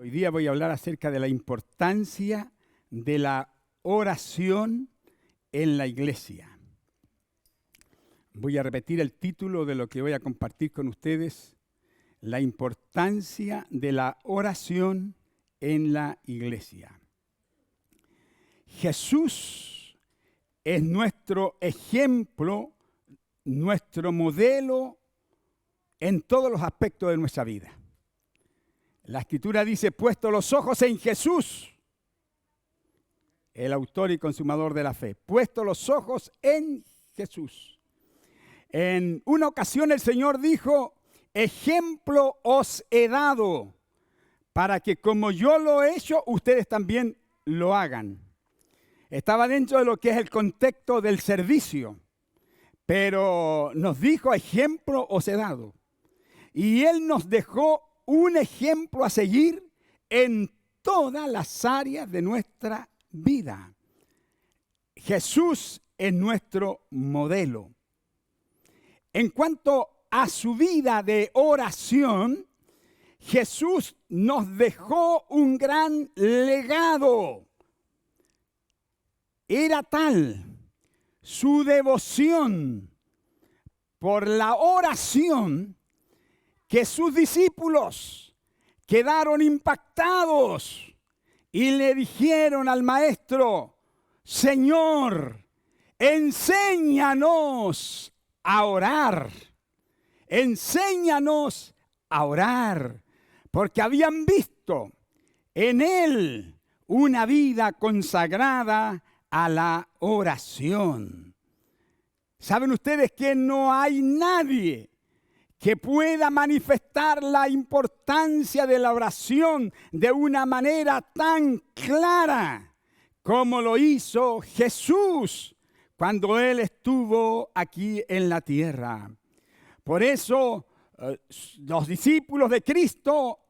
Hoy día voy a hablar acerca de la importancia de la oración en la iglesia. Voy a repetir el título de lo que voy a compartir con ustedes: la importancia de la oración en la iglesia. Jesús es nuestro ejemplo, nuestro modelo en todos los aspectos de nuestra vida. La Escritura dice: puesto los ojos en Jesús, el autor y consumador de la fe. Puesto los ojos en Jesús. En una ocasión el Señor dijo: ejemplo os he dado, para que como yo lo he hecho, ustedes también lo hagan. Estaba dentro de lo que es el contexto del servicio, pero nos dijo: ejemplo os he dado. Y Él nos dejó un ejemplo a seguir en todas las áreas de nuestra vida. Jesús es nuestro modelo. En cuanto a su vida de oración, Jesús nos dejó un gran legado. Era tal su devoción por la oración que sus discípulos quedaron impactados y le dijeron al maestro: Señor, enséñanos a orar. Enséñanos a orar, porque habían visto en él una vida consagrada a la oración. ¿Saben ustedes que no hay nadie que pueda manifestar la importancia de la oración de una manera tan clara como lo hizo Jesús cuando Él estuvo aquí en la tierra? Por eso los discípulos de Cristo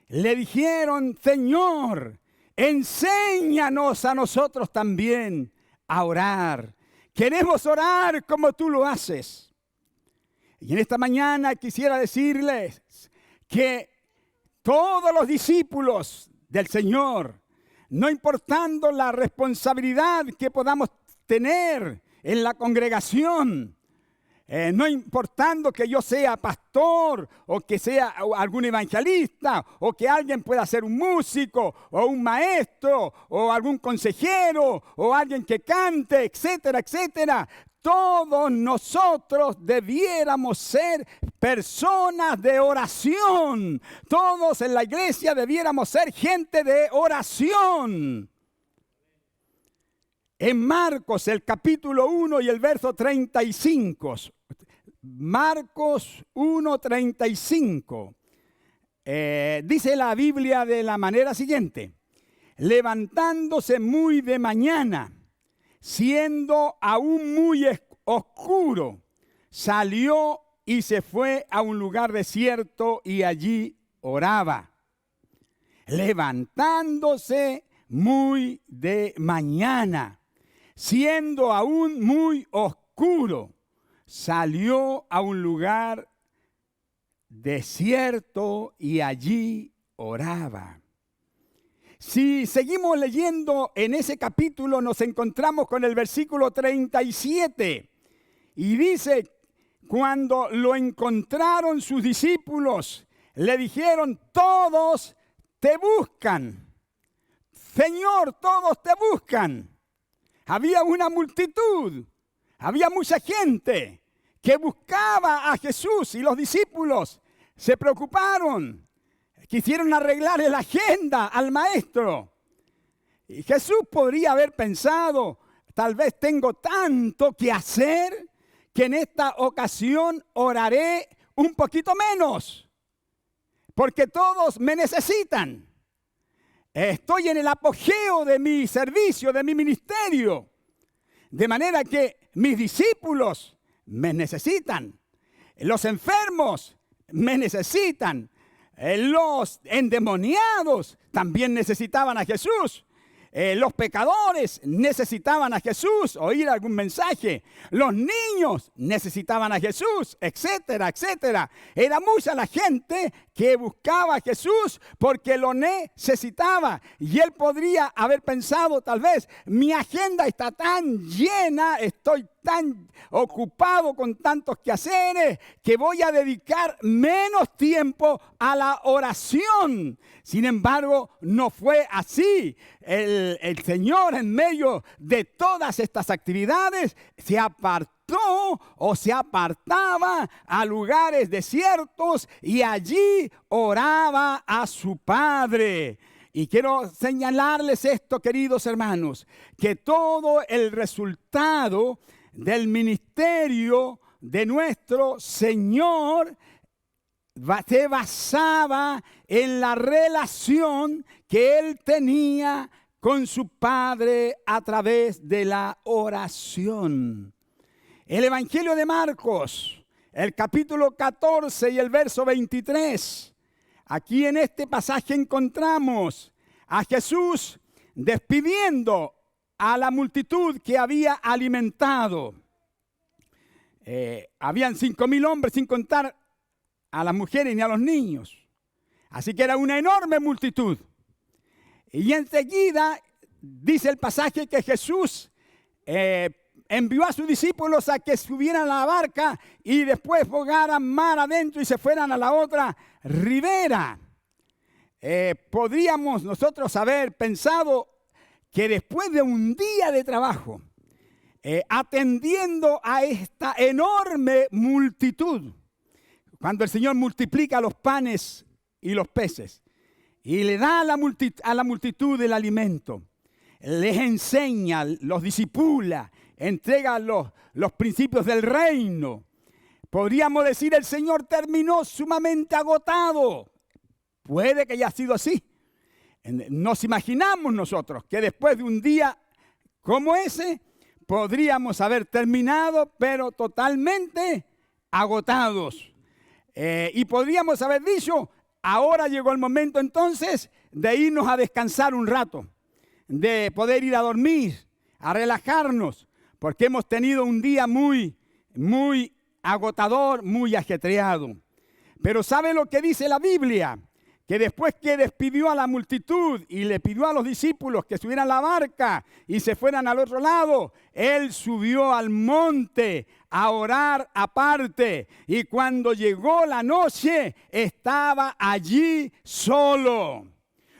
le dijeron: Señor, enséñanos a nosotros también a orar. Queremos orar como tú lo haces. Y en esta mañana quisiera decirles que todos los discípulos del Señor, no importando la responsabilidad que podamos tener en la congregación, no importando que yo sea pastor o que sea algún evangelista o que alguien pueda ser un músico o un maestro o algún consejero o alguien que cante, etcétera, etcétera. Todos nosotros debiéramos ser personas de oración. Todos en la iglesia debiéramos ser gente de oración. En Marcos, el capítulo 1 y el verso 35. Marcos 1:35. Dice la Biblia de la manera siguiente: levantándose muy de mañana, siendo aún muy oscuro, salió y se fue a un lugar desierto y allí oraba. Levantándose muy de mañana, siendo aún muy oscuro, salió a un lugar desierto y allí oraba. Si seguimos leyendo en ese capítulo, nos encontramos con el versículo 37. Y dice: cuando lo encontraron sus discípulos, le dijeron: todos te buscan. Señor, todos te buscan. Había una multitud, había mucha gente que buscaba a Jesús, y los discípulos se preocuparon. Quisieron arreglarle la agenda al maestro. Y Jesús podría haber pensado: tal vez tengo tanto que hacer que en esta ocasión oraré un poquito menos, porque todos me necesitan. Estoy en el apogeo de mi servicio, de mi ministerio, de manera que mis discípulos me necesitan. Los enfermos me necesitan. Los endemoniados también necesitaban a Jesús. Los pecadores necesitaban a Jesús, oír algún mensaje. Los niños necesitaban a Jesús, etcétera, etcétera. Era mucha la gente que buscaba a Jesús porque lo necesitaba. Y él podría haber pensado, tal vez, mi agenda está tan llena, estoy tan ocupado con tantos quehaceres que voy a dedicar menos tiempo a la oración. Sin embargo, no fue así. El Señor, en medio de todas estas actividades, se apartó o se apartaba a lugares desiertos y allí oraba a su Padre. Y quiero señalarles esto, queridos hermanos, que todo el resultado del ministerio de nuestro Señor se basaba en la relación que Él tenía con su Padre a través de la oración. El Evangelio de Marcos, el capítulo 14 y el verso 23. Aquí en este pasaje encontramos a Jesús despidiendo a la multitud que había alimentado. Habían 5,000 hombres, sin contar a las mujeres ni a los niños. Así que era una enorme multitud. Y enseguida dice el pasaje que Jesús envió a sus discípulos a que subieran a la barca y después bogaran mar adentro y se fueran a la otra ribera. Podríamos nosotros haber pensado que después de un día de trabajo, atendiendo a esta enorme multitud, cuando el Señor multiplica los panes y los peces y le da a la multitud el alimento, les enseña, los disipula, entrega los principios del reino. Podríamos decir, el Señor terminó sumamente agotado. Puede que haya sido así. Nos imaginamos nosotros que después de un día como ese, podríamos haber terminado, pero totalmente agotados. Y podríamos haber dicho, ahora llegó el momento entonces de irnos a descansar un rato, de poder ir a dormir, a relajarnos, porque hemos tenido un día muy, muy agotador, muy ajetreado. Pero ¿sabe lo que dice la Biblia? Que después que despidió a la multitud y le pidió a los discípulos que subieran a la barca y se fueran al otro lado, Él subió al monte a orar aparte. Y cuando llegó la noche, estaba allí solo.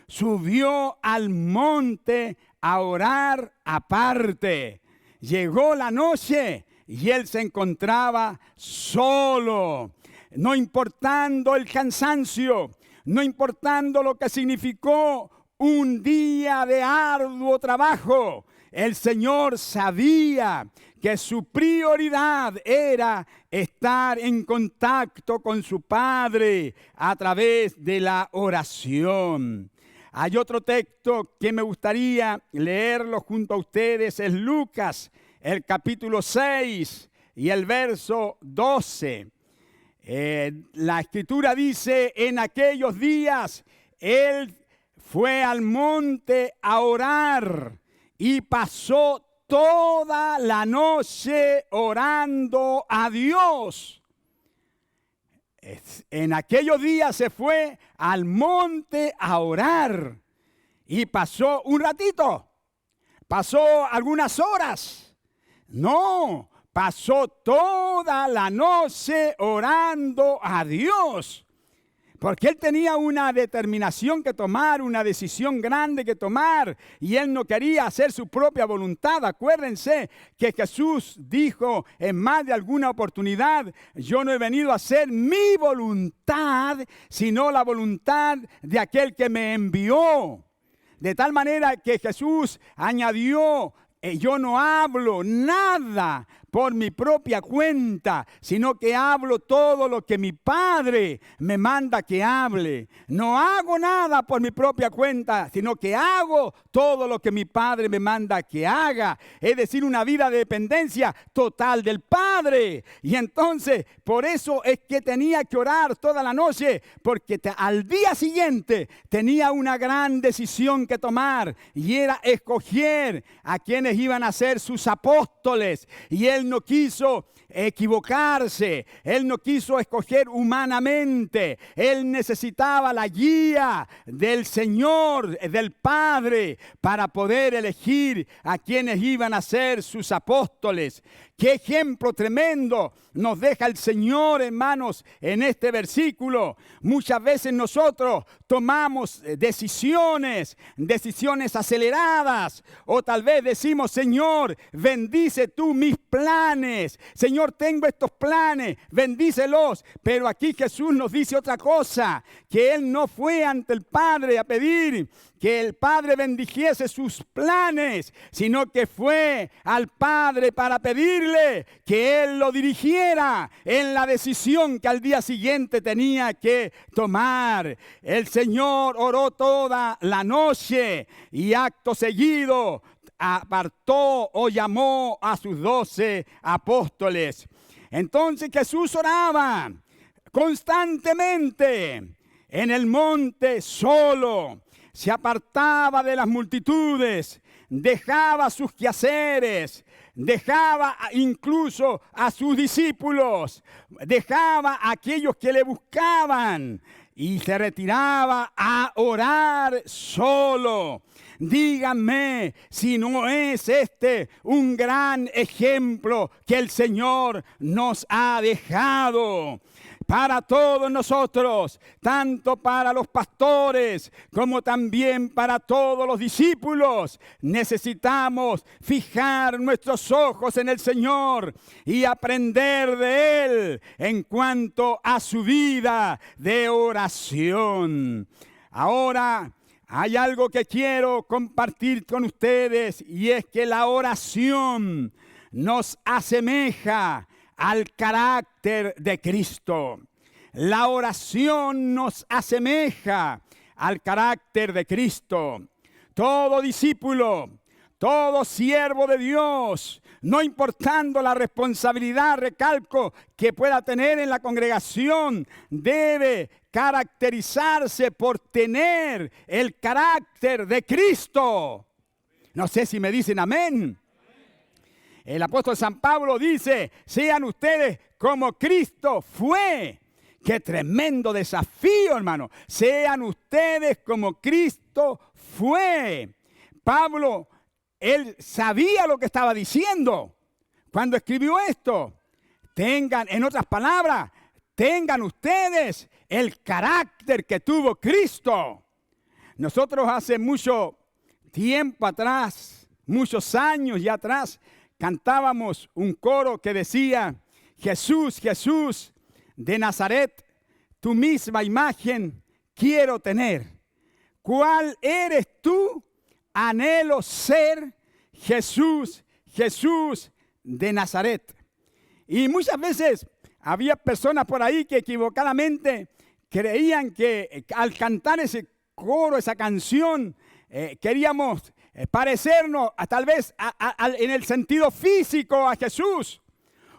Subió al monte a orar aparte. Llegó la noche y Él se encontraba solo. No importando el cansancio, no importando lo que significó un día de arduo trabajo, el Señor sabía que su prioridad era estar en contacto con su Padre a través de la oración. Hay otro texto que me gustaría leerlo junto a ustedes, es Lucas, el capítulo 6 y el verso 12. La escritura dice, en aquellos días Él fue al monte a orar y pasó toda la noche orando a Dios. En aquellos días se fue al monte a orar y pasó un ratito, pasó algunas horas. No, pasó toda la noche orando a Dios. Porque Él tenía una determinación que tomar, una decisión grande que tomar. Y Él no quería hacer su propia voluntad. Acuérdense que Jesús dijo en más de alguna oportunidad, yo no he venido a hacer mi voluntad, sino la voluntad de aquel que me envió. De tal manera que Jesús añadió, yo no hablo nada por mi propia cuenta, sino que hablo todo lo que mi Padre me manda que hable. No hago nada por mi propia cuenta, sino que hago todo lo que mi Padre me manda que haga. Es decir, una vida de dependencia total del Padre. Y entonces, por eso es que tenía que orar toda la noche, porque al día siguiente tenía una gran decisión que tomar, y era escoger a quienes iban a ser sus apóstoles. Y él no quiso equivocarse, él no quiso escoger humanamente, él necesitaba la guía del Señor, del Padre, para poder elegir a quienes iban a ser sus apóstoles. Qué ejemplo tremendo nos deja el Señor, hermanos, en este versículo. Muchas veces nosotros tomamos decisiones aceleradas, o tal vez decimos: Señor, bendice tú mis planes. Señor, tengo estos planes, bendícelos. Pero aquí Jesús nos dice otra cosa, que Él no fue ante el Padre a pedir que el Padre bendijese sus planes, sino que fue al Padre para pedirle que Él lo dirigiera en la decisión que al día siguiente tenía que tomar. El Señor oró toda la noche y acto seguido apartó o llamó a sus 12 apóstoles. Entonces Jesús oraba constantemente en el monte solo. Se apartaba de las multitudes, dejaba sus quehaceres, dejaba incluso a sus discípulos, dejaba a aquellos que le buscaban y se retiraba a orar solo. Díganme si no es este un gran ejemplo que el Señor nos ha dejado. Para todos nosotros, tanto para los pastores como también para todos los discípulos, necesitamos fijar nuestros ojos en el Señor y aprender de Él en cuanto a su vida de oración. Ahora, hay algo que quiero compartir con ustedes, y es que la oración nos asemeja al carácter de Cristo. La oración nos asemeja al carácter de Cristo. Todo discípulo, todo siervo de Dios, no importando la responsabilidad, recalco, que pueda tener en la congregación, debe caracterizarse por tener el carácter de Cristo. No sé si me dicen amén. El apóstol San Pablo dice: sean ustedes como Cristo fue. ¡Qué tremendo desafío, hermano! Sean ustedes como Cristo fue. Pablo, él sabía lo que estaba diciendo cuando escribió esto. Tengan, en otras palabras, tengan ustedes el carácter que tuvo Cristo. Nosotros hace mucho tiempo atrás, muchos años ya atrás, cantábamos un coro que decía: Jesús, Jesús de Nazaret, tu misma imagen quiero tener. ¿Cuál eres tú? Anhelo ser Jesús, Jesús de Nazaret. Y muchas veces había personas por ahí que equivocadamente creían que al cantar ese coro, esa canción, queríamos parecernos tal vez en el sentido físico a Jesús,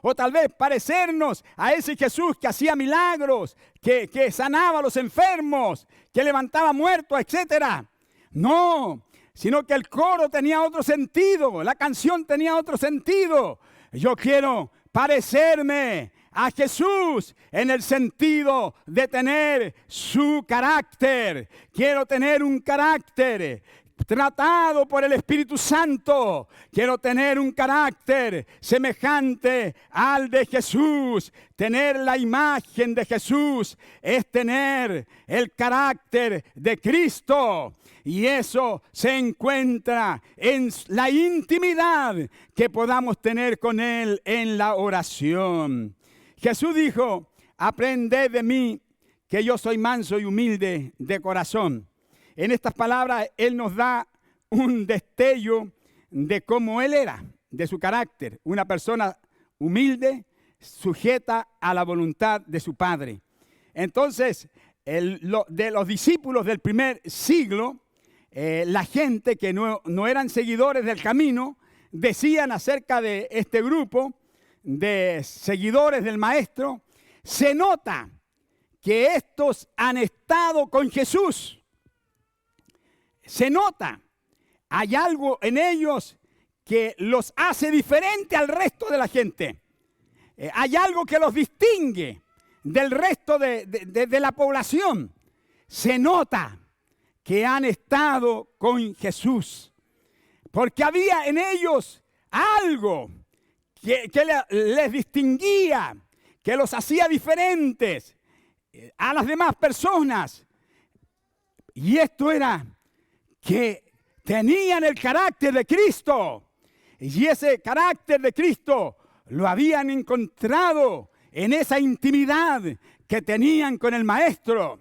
o tal vez parecernos a ese Jesús que hacía milagros, que sanaba a los enfermos, que levantaba muertos, etc. No, sino que el coro tenía otro sentido, la canción tenía otro sentido. Yo quiero parecerme a Jesús en el sentido de tener su carácter. Quiero tener un carácter tratado por el Espíritu Santo. Quiero tener un carácter semejante al de Jesús. Tener la imagen de Jesús es tener el carácter de Cristo. Y eso se encuentra en la intimidad que podamos tener con Él en la oración. Jesús dijo: aprended de mí, que yo soy manso y humilde de corazón. En estas palabras, Él nos da un destello de cómo Él era, de su carácter. Una persona humilde, sujeta a la voluntad de su Padre. Entonces, de los discípulos del primer siglo, la gente que no eran seguidores del camino, decían acerca de este grupo de seguidores del Maestro: se nota que estos han estado con Jesús. Se nota, hay algo en ellos que los hace diferente al resto de la gente. Hay algo que los distingue del resto de la población. Se nota que han estado con Jesús, porque había en ellos algo que les distinguía, que los hacía diferentes a las demás personas. Y esto era que tenían el carácter de Cristo. Y ese carácter de Cristo lo habían encontrado en esa intimidad que tenían con el Maestro.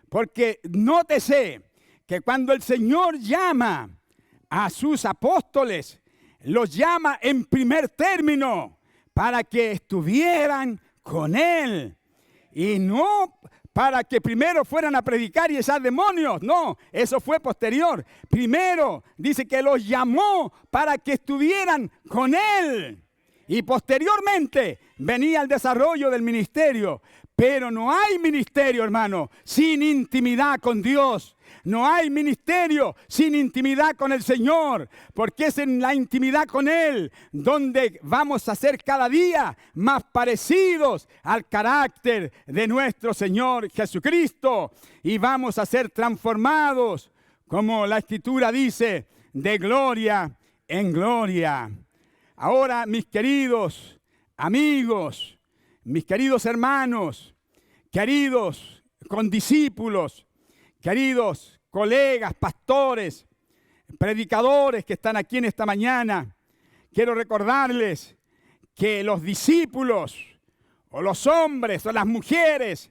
Porque nótese que cuando el Señor llama a sus apóstoles, los llama en primer término para que estuvieran con Él. Y no para que primero fueran a predicar y echar demonios. No, eso fue posterior. Primero dice que los llamó para que estuvieran con Él. Y posteriormente venía el desarrollo del ministerio. Pero no hay ministerio, hermano, sin intimidad con Dios. No hay ministerio sin intimidad con el Señor, porque es en la intimidad con Él donde vamos a ser cada día más parecidos al carácter de nuestro Señor Jesucristo, y vamos a ser transformados, como la Escritura dice, de gloria en gloria. Ahora, mis queridos amigos, mis queridos hermanos, queridos condiscípulos, queridos colegas, pastores, predicadores que están aquí en esta mañana, quiero recordarles que los discípulos, o los hombres, o las mujeres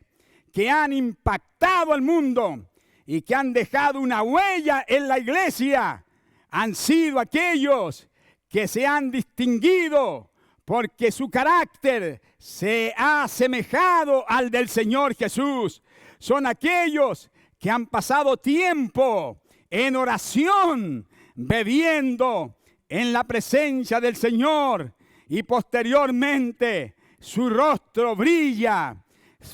que han impactado al mundo y que han dejado una huella en la iglesia, han sido aquellos que se han distinguido porque su carácter se ha asemejado al del Señor Jesús. Son aquellos que han pasado tiempo en oración, bebiendo en la presencia del Señor, y posteriormente su rostro brilla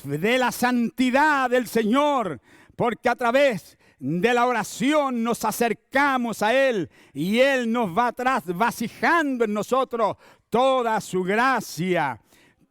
de la santidad del Señor, porque a través de la oración nos acercamos a Él y Él nos va atrás vasijando en nosotros toda su gracia,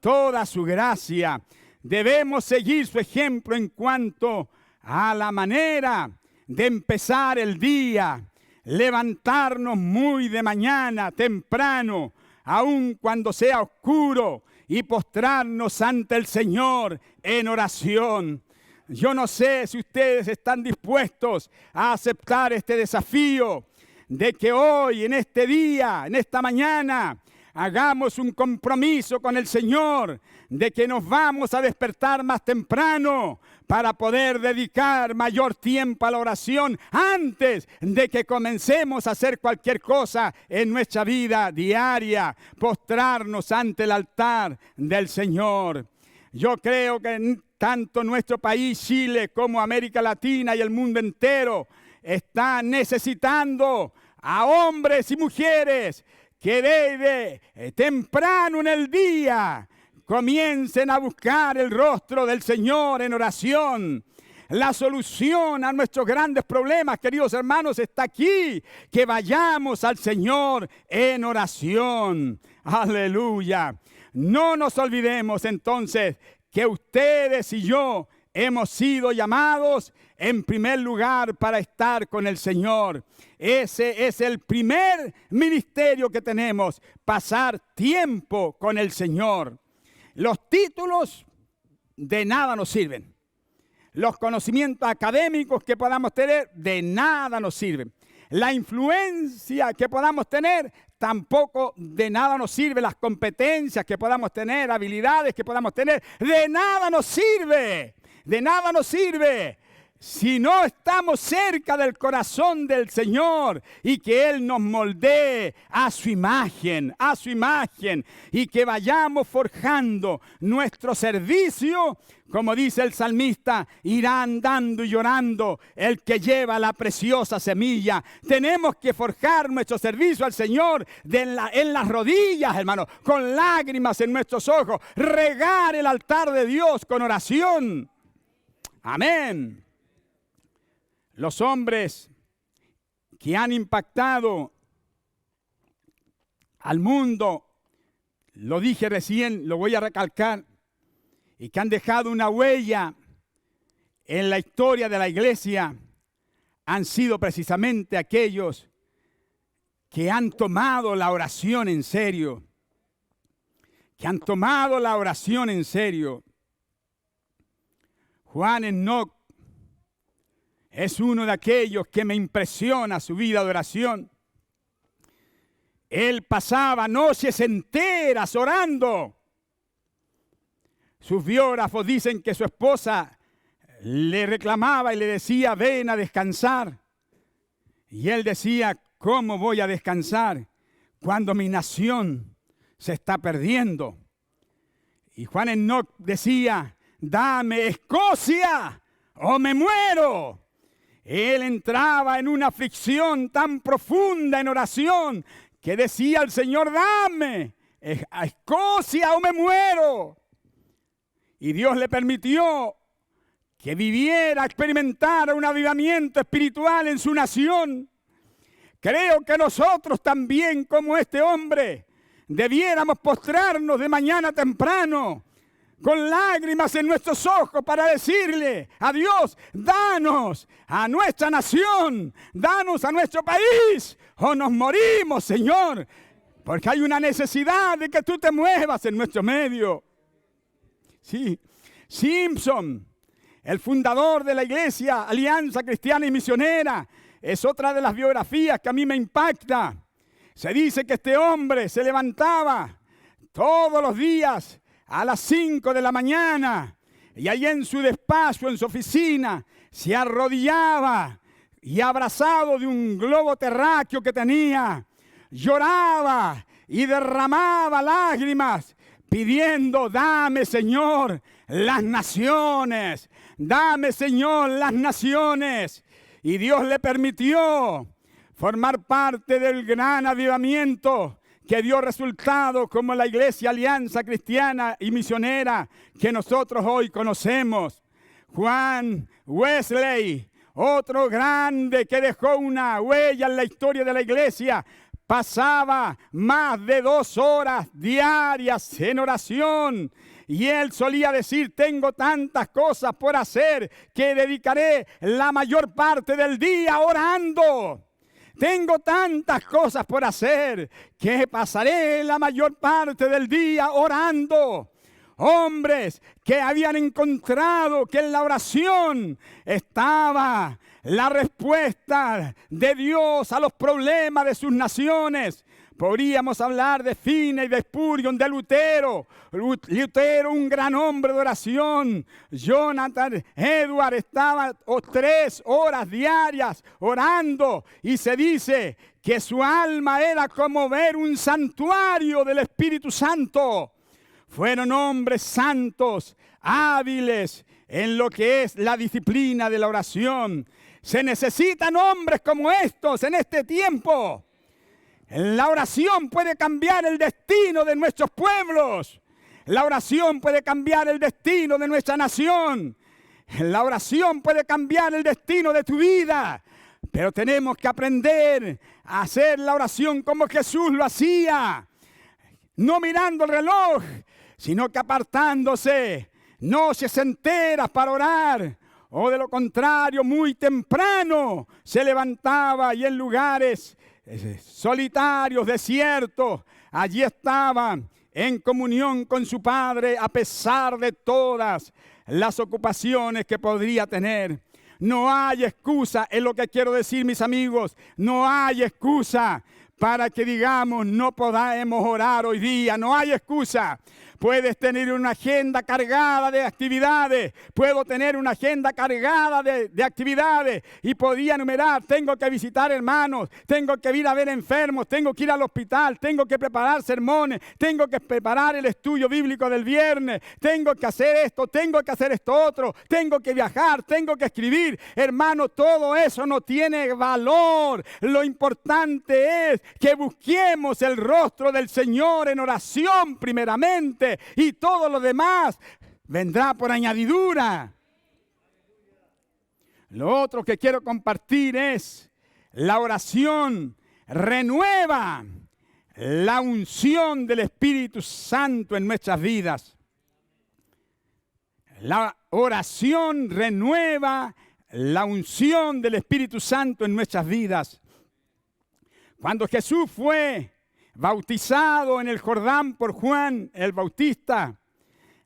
toda su gracia. Debemos seguir su ejemplo en cuanto a la manera de empezar el día, levantarnos muy de mañana, temprano, aun cuando sea oscuro, y postrarnos ante el Señor en oración. Yo no sé si ustedes están dispuestos a aceptar este desafío de que hoy, en este día, en esta mañana, hagamos un compromiso con el Señor de que nos vamos a despertar más temprano para poder dedicar mayor tiempo a la oración antes de que comencemos a hacer cualquier cosa en nuestra vida diaria, postrarnos ante el altar del Señor. Yo creo que tanto nuestro país, Chile, como América Latina y el mundo entero están necesitando a hombres y mujeres que desde temprano en el día comiencen a buscar el rostro del Señor en oración. La solución a nuestros grandes problemas, queridos hermanos, está aquí. Que vayamos al Señor en oración. Aleluya. No nos olvidemos entonces que ustedes y yo hemos sido llamados en primer lugar para estar con el Señor. Ese es el primer ministerio que tenemos, pasar tiempo con el Señor. Los títulos de nada nos sirven. Los conocimientos académicos que podamos tener de nada nos sirven. La influencia que podamos tener tampoco de nada nos sirve. Las competencias que podamos tener, habilidades que podamos tener, de nada nos sirve. De nada nos sirve. si no estamos cerca del corazón del Señor y que Él nos moldee a su imagen, y que vayamos forjando nuestro servicio, como dice el salmista, irá andando y llorando el que lleva la preciosa semilla. Tenemos que forjar nuestro servicio al Señor en las rodillas, hermano, con lágrimas en nuestros ojos, regar el altar de Dios con oración. Amén. Los hombres que han impactado al mundo, lo dije recién, lo voy a recalcar, y que han dejado una huella en la historia de la iglesia, han sido precisamente aquellos que han tomado la oración en serio. Juan Enoch es uno de aquellos que me impresiona su vida de oración. Él pasaba noches enteras orando. Sus biógrafos dicen que su esposa le reclamaba y le decía, ven a descansar. Y él decía, ¿cómo voy a descansar cuando mi nación se está perdiendo? Y Juan Enoch decía, dame Escocia o me muero. Él entraba en una aflicción tan profunda en oración que decía al Señor, dame a Escocia o me muero. Y Dios le permitió que viviera, experimentara un avivamiento espiritual en su nación. Creo que nosotros también, como este hombre, debiéramos postrarnos de mañana temprano, con lágrimas en nuestros ojos, para decirle a Dios, danos a nuestra nación, danos a nuestro país, o nos morimos, Señor, porque hay una necesidad de que tú te muevas en nuestro medio. Sí, Simpson, el fundador de la iglesia Alianza Cristiana y Misionera, es otra de las biografías que a mí me impacta. Se dice que este hombre se levantaba todos los días a las 5 de la mañana y ahí en su despacho, en su oficina, se arrodillaba y abrazado de un globo terráqueo que tenía, lloraba y derramaba lágrimas pidiendo, dame Señor las naciones, dame Señor las naciones. Y Dios le permitió formar parte del gran avivamiento que dio resultado como la Iglesia Alianza Cristiana y Misionera que nosotros hoy conocemos. Juan Wesley, otro grande que dejó una huella en la historia de la iglesia, pasaba más de 2 horas diarias en oración. Y él solía decir, tengo tantas cosas por hacer que dedicaré la mayor parte del día orando. Tengo tantas cosas por hacer que pasaré la mayor parte del día orando. Hombres que habían encontrado que en la oración estaba la respuesta de Dios a los problemas de sus naciones. Podríamos hablar de Finney, de Spurgeon, de Lutero. Lutero, un gran hombre de oración. Jonathan Edwards estaba 3 horas diarias orando. Y se dice que su alma era como ver un santuario del Espíritu Santo. Fueron hombres santos, hábiles en lo que es la disciplina de la oración. Se necesitan hombres como estos en este tiempo. La oración puede cambiar el destino de nuestros pueblos. La oración puede cambiar el destino de nuestra nación. La oración puede cambiar el destino de tu vida. Pero tenemos que aprender a hacer la oración como Jesús lo hacía. No mirando el reloj, sino que apartándose noches enteras para orar. O de lo contrario, muy temprano se levantaba y en lugares solitarios, desiertos, allí estaba en comunión con su Padre a pesar de todas las ocupaciones que podría tener. No hay excusa, es lo que quiero decir, mis amigos, no hay excusa para que digamos no podamos orar hoy día, no hay excusa, Puedes tener una agenda cargada de actividades. Puedo tener una agenda cargada de actividades. Y podía enumerar, tengo que visitar hermanos, tengo que ir a ver enfermos, tengo que ir al hospital, tengo que preparar sermones, tengo que preparar el estudio bíblico del viernes, tengo que hacer esto, tengo que hacer esto otro, tengo que viajar, tengo que escribir. Hermano, todo eso no tiene valor. Lo importante es que busquemos el rostro del Señor en oración primeramente, y todo lo demás vendrá por añadidura. Lo otro que quiero compartir es la oración renueva la unción del Espíritu Santo en nuestras vidas. La oración renueva la unción del Espíritu Santo en nuestras vidas. Cuando Jesús fue bautizado en el Jordán por Juan el Bautista,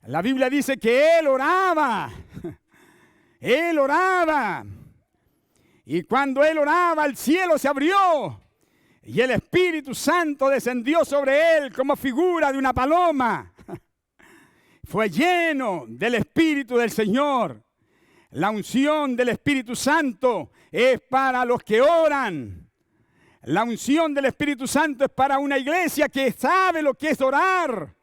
la Biblia dice que él oraba. Él oraba. Y cuando él oraba, el cielo se abrió y el Espíritu Santo descendió sobre él como figura de una paloma. Fue lleno del Espíritu del Señor. La unción del Espíritu Santo es para los que oran. La unción del Espíritu Santo es para una iglesia que sabe lo que es orar.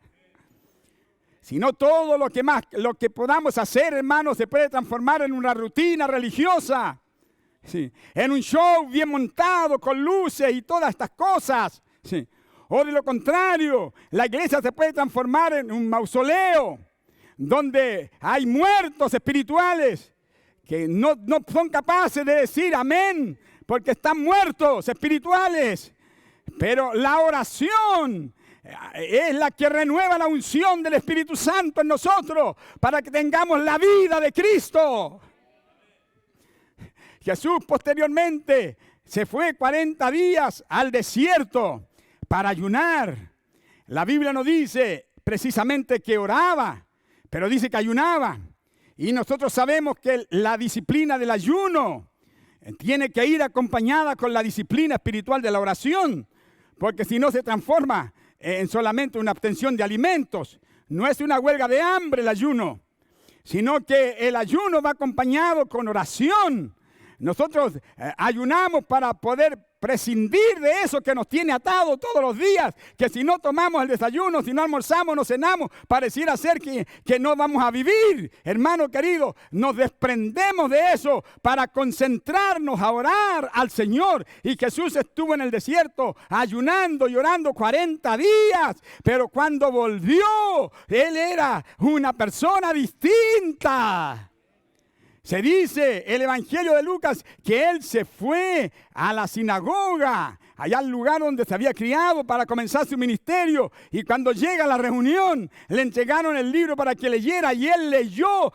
Si no, todo lo que podamos hacer, hermanos, se puede transformar en una rutina religiosa. Sí, en un show bien montado con luces y todas estas cosas. Sí. O de lo contrario, la iglesia se puede transformar en un mausoleo donde hay muertos espirituales que no son capaces de decir amén porque están muertos espirituales. Pero la oración es la que renueva la unción del Espíritu Santo en nosotros para que tengamos la vida de Cristo. Jesús posteriormente se fue 40 días al desierto para ayunar. La Biblia no dice precisamente que oraba, pero dice que ayunaba. Y nosotros sabemos que la disciplina del ayuno tiene que ir acompañada con la disciplina espiritual de la oración, porque si no se transforma en solamente una abstención de alimentos. No es una huelga de hambre el ayuno, sino que el ayuno va acompañado con oración. Nosotros ayunamos para poder prescindir de eso que nos tiene atado todos los días, que si no tomamos el desayuno, si no almorzamos, no cenamos, pareciera ser que no vamos a vivir. Hermano querido, nos desprendemos de eso para concentrarnos a orar al Señor. Y Jesús estuvo en el desierto ayunando y orando 40 días, pero cuando volvió, Él era una persona distinta. Se dice el Evangelio de Lucas que él se fue a la sinagoga, allá al lugar donde se había criado para comenzar su ministerio. Y cuando llega a la reunión, le entregaron el libro para que leyera y él leyó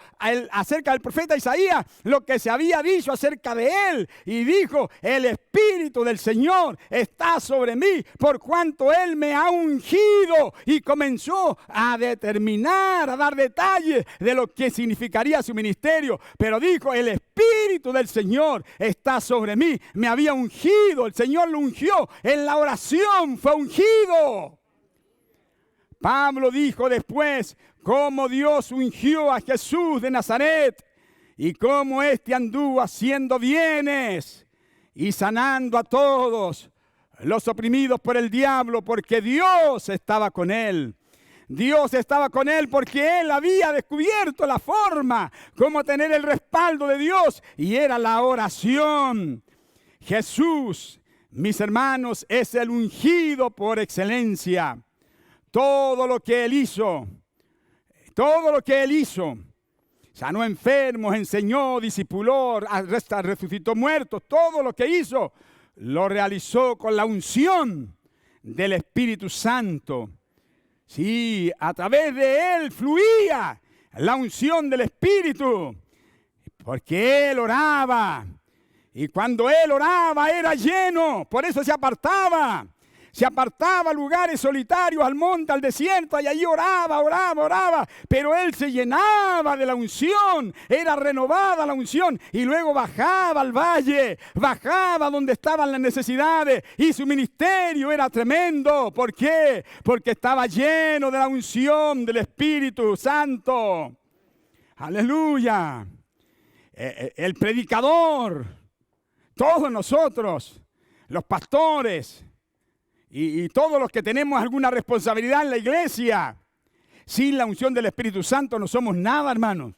acerca del profeta Isaías lo que se había dicho acerca de él. Y dijo, el Espíritu del Señor está sobre mí por cuanto Él me ha ungido. Y comenzó a determinar, a dar detalles de lo que significaría su ministerio. Pero dijo, el Espíritu del Señor está sobre mí. Me había ungido, el Señor lo ungió. En la oración fue ungido. Pablo dijo después cómo Dios ungió a Jesús de Nazaret y cómo éste anduvo haciendo bienes y sanando a todos los oprimidos por el diablo, porque Dios estaba con él. Dios estaba con él porque él había descubierto la forma como tener el respaldo de Dios y era la oración. Jesús, mis hermanos, es el ungido por excelencia. Todo lo que Él hizo, sanó enfermos, enseñó, discipuló, resucitó muertos, todo lo que hizo, lo realizó con la unción del Espíritu Santo. Sí, a través de Él fluía la unción del Espíritu, porque Él oraba. Y cuando Él oraba era lleno, por eso se apartaba. Se apartaba a lugares solitarios, al monte, al desierto, y allí oraba. Pero él se llenaba de la unción, era renovada la unción, y luego bajaba al valle, bajaba donde estaban las necesidades, y su ministerio era tremendo. ¿Por qué? Porque estaba lleno de la unción del Espíritu Santo. ¡Aleluya! El predicador, todos nosotros, los pastores, y todos los que tenemos alguna responsabilidad en la iglesia, sin la unción del Espíritu Santo no somos nada, hermanos.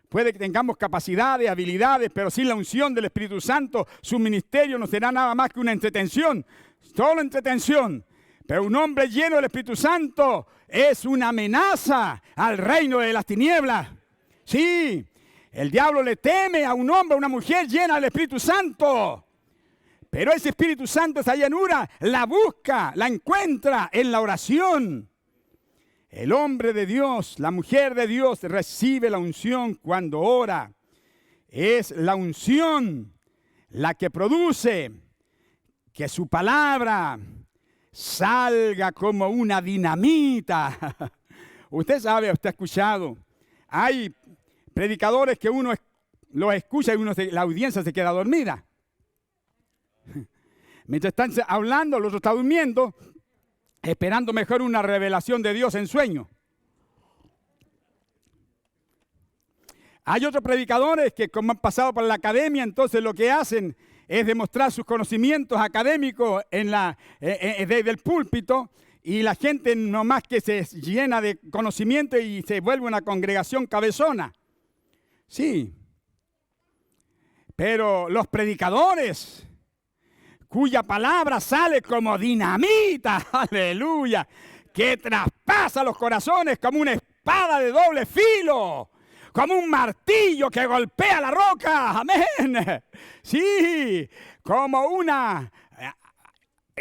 Puede que tengamos capacidades, habilidades, pero sin la unción del Espíritu Santo, su ministerio no será nada más que una entretención, solo entretención. Pero un hombre lleno del Espíritu Santo es una amenaza al reino de las tinieblas. Sí, el diablo le teme a un hombre, a una mujer llena del Espíritu Santo. Pero ese Espíritu Santo, esa llanura, la busca, la encuentra en la oración. El hombre de Dios, la mujer de Dios recibe la unción cuando ora. Es la unción la que produce que su palabra salga como una dinamita. Usted sabe, usted ha escuchado. Hay predicadores que uno los escucha y la audiencia se queda dormida. Mientras están hablando, el otro está durmiendo, esperando mejor una revelación de Dios en sueño. Hay otros predicadores que, como han pasado por la academia, entonces lo que hacen es demostrar sus conocimientos académicos desde el púlpito, y la gente nomás que se llena de conocimiento y se vuelve una congregación cabezona. Sí. Pero los predicadores, cuya palabra sale como dinamita, aleluya, que traspasa los corazones como una espada de doble filo, como un martillo que golpea la roca, amén. Sí, como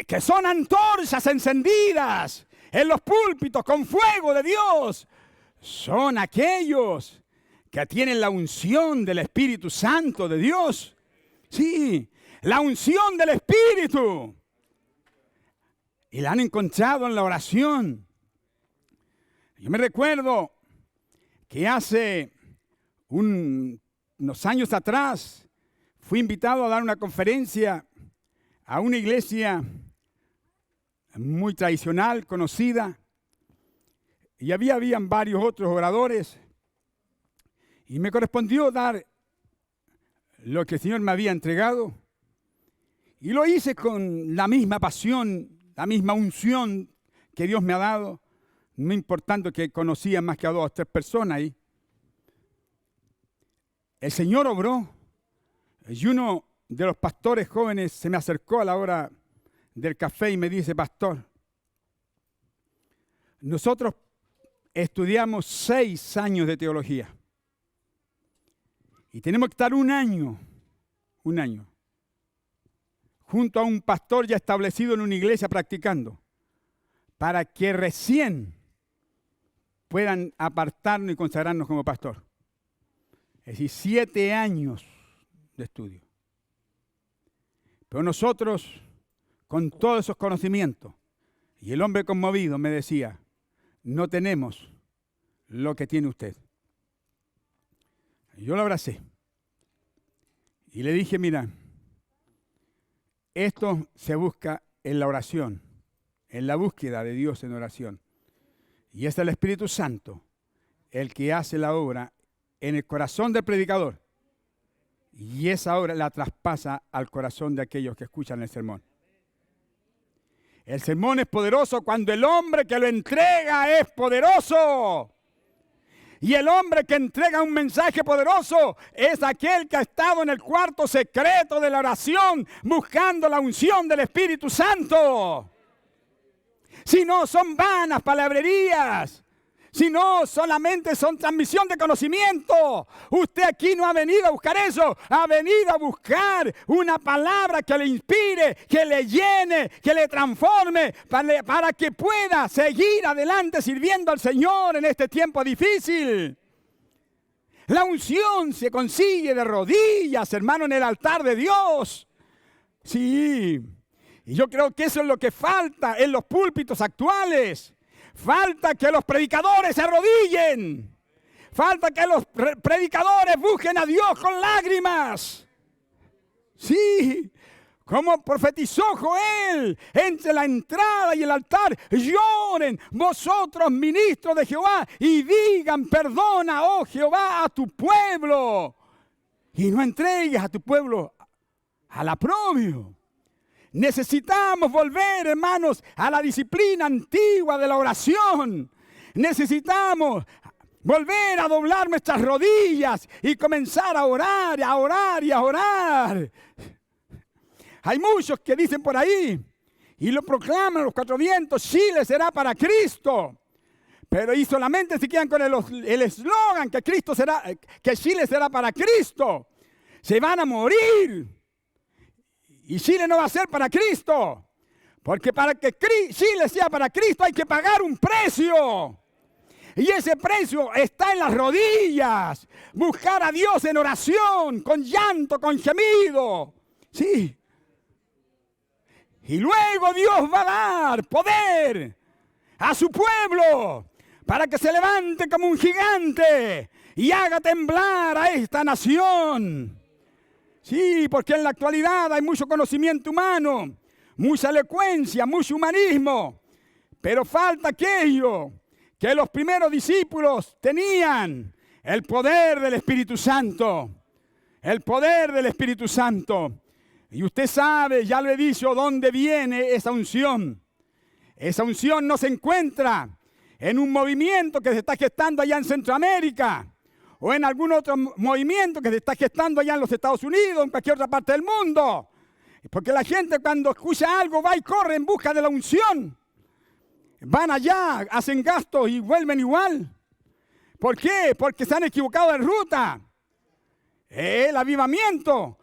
que son antorchas encendidas en los púlpitos con fuego de Dios. Son aquellos que tienen la unción del Espíritu Santo de Dios. Sí, la unción del Espíritu. Y la han encontrado en la oración. Yo me recuerdo que hace unos años atrás fui invitado a dar una conferencia a una iglesia muy tradicional, conocida. Y habían varios otros oradores. Y me correspondió dar lo que el Señor me había entregado. Y lo hice con la misma pasión, la misma unción que Dios me ha dado, no importando que conocía más que a 2 o 3 personas ahí. El Señor obró, y uno de los pastores jóvenes se me acercó a la hora del café y me dice: pastor, nosotros estudiamos 6 años de teología y tenemos que estar un año, junto a un pastor ya establecido en una iglesia practicando, para que recién puedan apartarnos y consagrarnos como pastor. Es decir, 7 años de estudio. Pero nosotros, con todos esos conocimientos, y el hombre conmovido me decía: no tenemos lo que tiene usted. Y yo lo abracé y le dije: mira, esto se busca en la oración, en la búsqueda de Dios en oración. Y es el Espíritu Santo el que hace la obra en el corazón del predicador. Y esa obra la traspasa al corazón de aquellos que escuchan el sermón. El sermón es poderoso cuando el hombre que lo entrega es poderoso. Y el hombre que entrega un mensaje poderoso es aquel que ha estado en el cuarto secreto de la oración buscando la unción del Espíritu Santo. Si no, son vanas palabrerías. Si no, solamente son transmisión de conocimiento. Usted aquí no ha venido a buscar eso. Ha venido a buscar una palabra que le inspire, que le llene, que le transforme, para que pueda seguir adelante sirviendo al Señor en este tiempo difícil. La unción se consigue de rodillas, hermano, en el altar de Dios. Sí. Y yo creo que eso es lo que falta en los púlpitos actuales. Falta que los predicadores se arrodillen. Falta que los predicadores busquen a Dios con lágrimas. Sí, como profetizó Joel, entre la entrada y el altar, lloren vosotros ministros de Jehová y digan, perdona, oh Jehová, a tu pueblo. Y no entregues a tu pueblo al oprobio. Necesitamos volver, hermanos, a la disciplina antigua de la oración. Necesitamos volver a doblar nuestras rodillas y comenzar a orar, a orar y a orar. Hay muchos que dicen por ahí y lo proclaman a los cuatro vientos, Chile será para Cristo. Pero y solamente se quedan con el eslogan que Chile será para Cristo. Se van a morir. Y Chile no va a ser para Cristo. Porque para que Chile sea para Cristo hay que pagar un precio. Y ese precio está en las rodillas. Buscar a Dios en oración, con llanto, con gemido. Sí. Y luego Dios va a dar poder a su pueblo para que se levante como un gigante y haga temblar a esta nación. Sí, porque en la actualidad hay mucho conocimiento humano, mucha elocuencia, mucho humanismo, pero falta aquello que los primeros discípulos tenían, el poder del Espíritu Santo, el poder del Espíritu Santo. Y usted sabe, ya lo he dicho, dónde viene esa unción. Esa unción no se encuentra en un movimiento que se está gestando allá en Centroamérica, o en algún otro movimiento que se está gestando allá en los Estados Unidos, o en cualquier otra parte del mundo. Porque la gente cuando escucha algo va y corre en busca de la unción. Van allá, hacen gastos y vuelven igual. ¿Por qué? Porque se han equivocado de ruta. El avivamiento,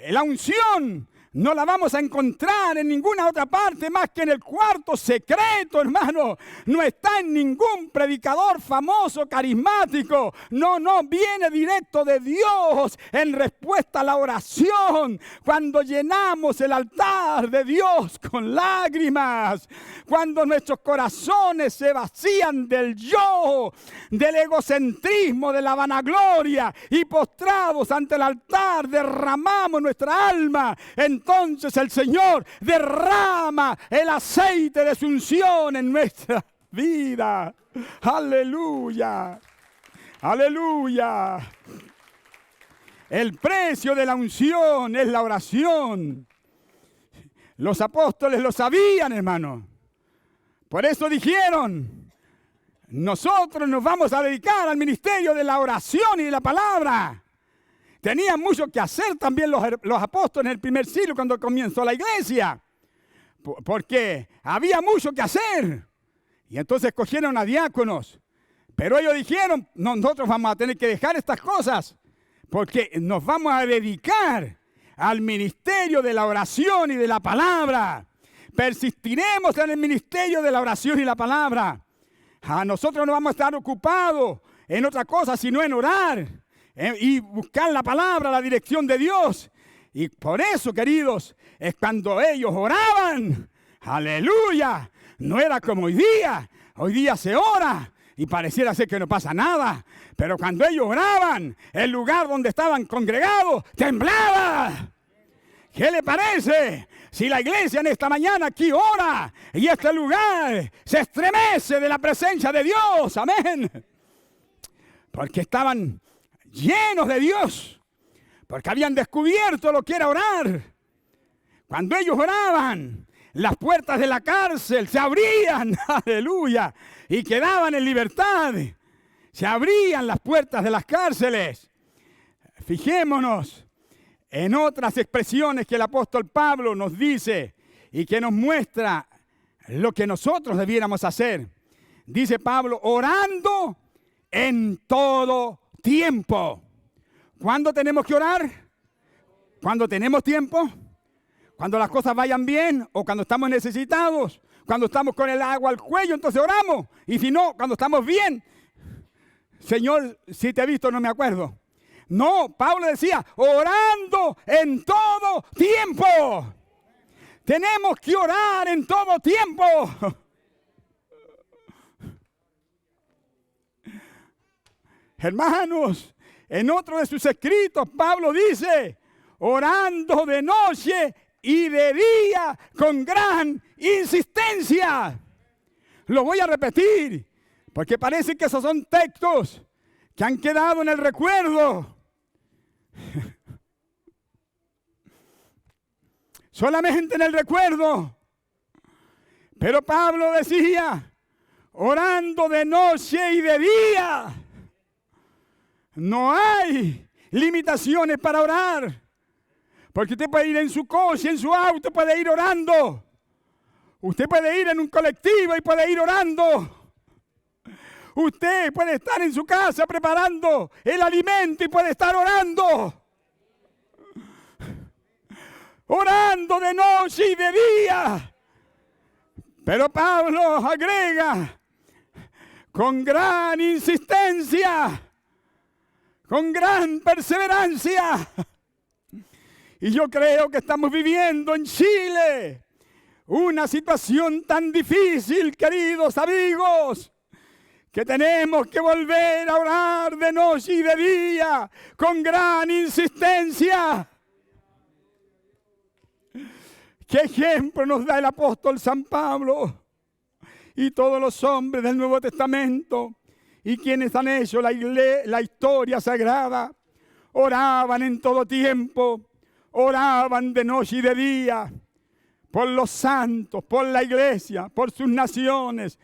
la unción, no la vamos a encontrar en ninguna otra parte más que en el cuarto secreto, hermano. No está en ningún predicador famoso, carismático. No, viene directo de Dios en respuesta a la oración. Cuando llenamos el altar de Dios con lágrimas. Cuando nuestros corazones se vacían del yo, del egocentrismo, de la vanagloria y postrados ante el altar derramamos nuestra alma. Entonces el Señor derrama el aceite de su unción en nuestra vida. Aleluya. Aleluya. El precio de la unción es la oración. Los apóstoles lo sabían, hermano. Por eso dijeron, nosotros nos vamos a dedicar al ministerio de la oración y de la palabra. Tenían mucho que hacer también los apóstoles en el primer siglo cuando comenzó la iglesia. Porque había mucho que hacer. Y entonces escogieron a diáconos. Pero ellos dijeron, nosotros vamos a tener que dejar estas cosas. Porque nos vamos a dedicar al ministerio de la oración y de la palabra. Persistiremos en el ministerio de la oración y la palabra. A nosotros no vamos a estar ocupados en otra cosa sino en orar. Y buscar la palabra, la dirección de Dios. Y por eso, queridos, es cuando ellos oraban. ¡Aleluya! No era como hoy día. Hoy día se ora y pareciera ser que no pasa nada. Pero cuando ellos oraban, el lugar donde estaban congregados temblaba. ¿Qué le parece? Si la iglesia en esta mañana aquí ora y este lugar se estremece de la presencia de Dios. Amén. Porque estaban llenos de Dios, porque habían descubierto lo que era orar. Cuando ellos oraban, las puertas de la cárcel se abrían, aleluya, y quedaban en libertad. Se abrían las puertas de las cárceles. Fijémonos en otras expresiones que el apóstol Pablo nos dice y que nos muestra lo que nosotros debiéramos hacer. Dice Pablo, orando en todo tiempo. ¿Cuándo tenemos que orar? ¿Cuando tenemos tiempo? ¿Cuando las cosas vayan bien o cuando estamos necesitados? Cuando estamos con el agua al cuello, entonces oramos. Y si no, cuando estamos bien. Señor, si te he visto, no me acuerdo. No, Pablo decía, orando en todo tiempo. Tenemos que orar en todo tiempo. Hermanos, en otro de sus escritos, Pablo dice, orando de noche y de día con gran insistencia. Lo voy a repetir, porque parece que esos son textos que han quedado en el recuerdo. Solamente en el recuerdo. Pero Pablo decía, orando de noche y de día. No hay limitaciones para orar. Porque usted puede ir en su coche, en su auto, puede ir orando. Usted puede ir en un colectivo y puede ir orando. Usted puede estar en su casa preparando el alimento y puede estar orando. Orando de noche y de día. Pero Pablo agrega, con gran insistencia, con gran perseverancia. Y yo creo que estamos viviendo en Chile una situación tan difícil, queridos amigos, que tenemos que volver a orar de noche y de día, con gran insistencia. ¿Qué ejemplo nos da el apóstol San Pablo y todos los hombres del Nuevo Testamento y quienes han hecho la historia sagrada? Oraban en todo tiempo, oraban de noche y de día por los santos, por la iglesia, por sus naciones,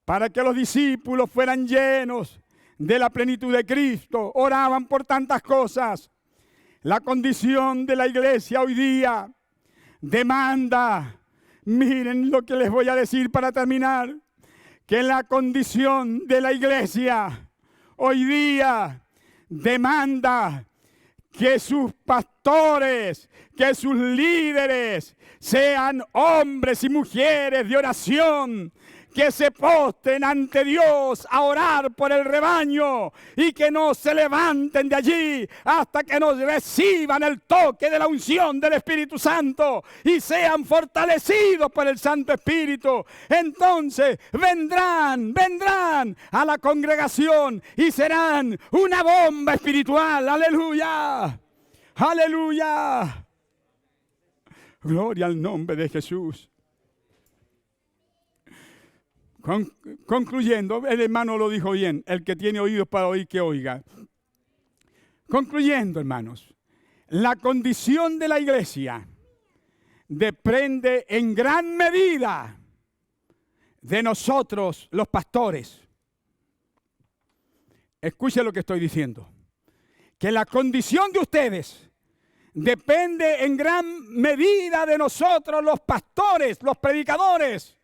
para que los discípulos fueran llenos de la plenitud de Cristo. Oraban por tantas cosas. La condición de la iglesia hoy día demanda, miren lo que les voy a decir para terminar, que la condición de la iglesia hoy día demanda que sus pastores, que sus líderes sean hombres y mujeres de oración, que se postren ante Dios a orar por el rebaño y que no se levanten de allí hasta que nos reciban el toque de la unción del Espíritu Santo y sean fortalecidos por el Santo Espíritu. Entonces vendrán a la congregación y serán una bomba espiritual. ¡Aleluya! ¡Aleluya! Gloria al nombre de Jesús. Concluyendo, el hermano lo dijo bien, el que tiene oídos para oír, que oiga. Concluyendo, hermanos, la condición de la iglesia depende en gran medida de nosotros, los pastores. Escuchen lo que estoy diciendo. Que la condición de ustedes depende en gran medida de nosotros, los pastores, los predicadores.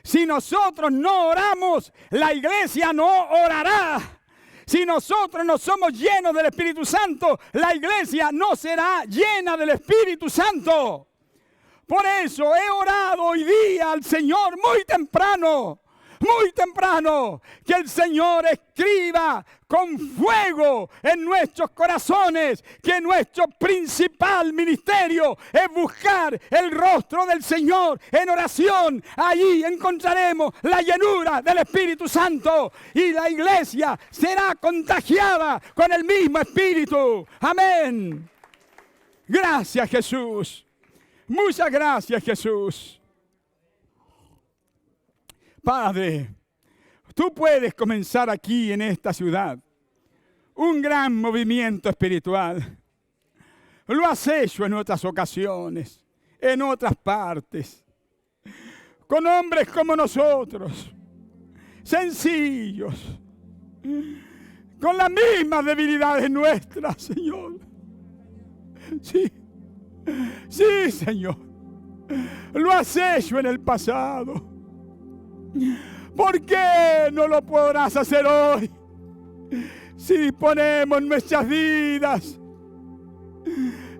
Si nosotros no oramos, la iglesia no orará. Si nosotros no somos llenos del Espíritu Santo, la iglesia no será llena del Espíritu Santo. Por eso he orado hoy día al Señor muy temprano, que el Señor escriba con fuego en nuestros corazones que nuestro principal ministerio es buscar el rostro del Señor en oración. Allí encontraremos la llenura del Espíritu Santo y la iglesia será contagiada con el mismo Espíritu. Amén. Gracias, Jesús. Muchas gracias, Jesús. Padre, tú puedes comenzar aquí en esta ciudad un gran movimiento espiritual. Lo has hecho en otras ocasiones, en otras partes, con hombres como nosotros, sencillos, con las mismas debilidades nuestras, Señor. Sí, Señor, lo has hecho en el pasado. ¿Por qué no lo podrás hacer hoy? Si disponemos nuestras vidas,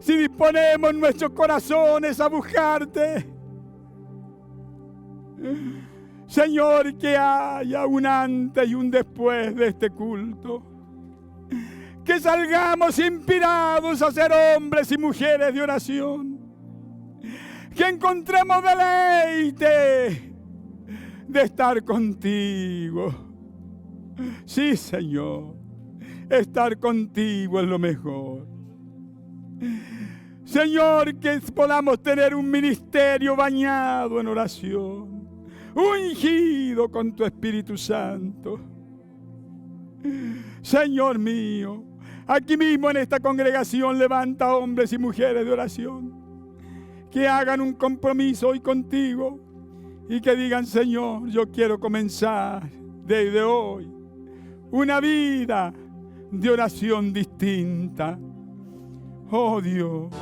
si disponemos nuestros corazones a buscarte. Señor, que haya un antes y un después de este culto. Que salgamos inspirados a ser hombres y mujeres de oración. Que encontremos deleite de estar contigo. Sí, Señor, estar contigo es lo mejor. Señor, que podamos tener un ministerio bañado en oración, ungido con tu Espíritu Santo. Señor mío, aquí mismo en esta congregación levanta hombres y mujeres de oración que hagan un compromiso hoy contigo y que digan: Señor, yo quiero comenzar desde hoy una vida de oración distinta. Oh Dios.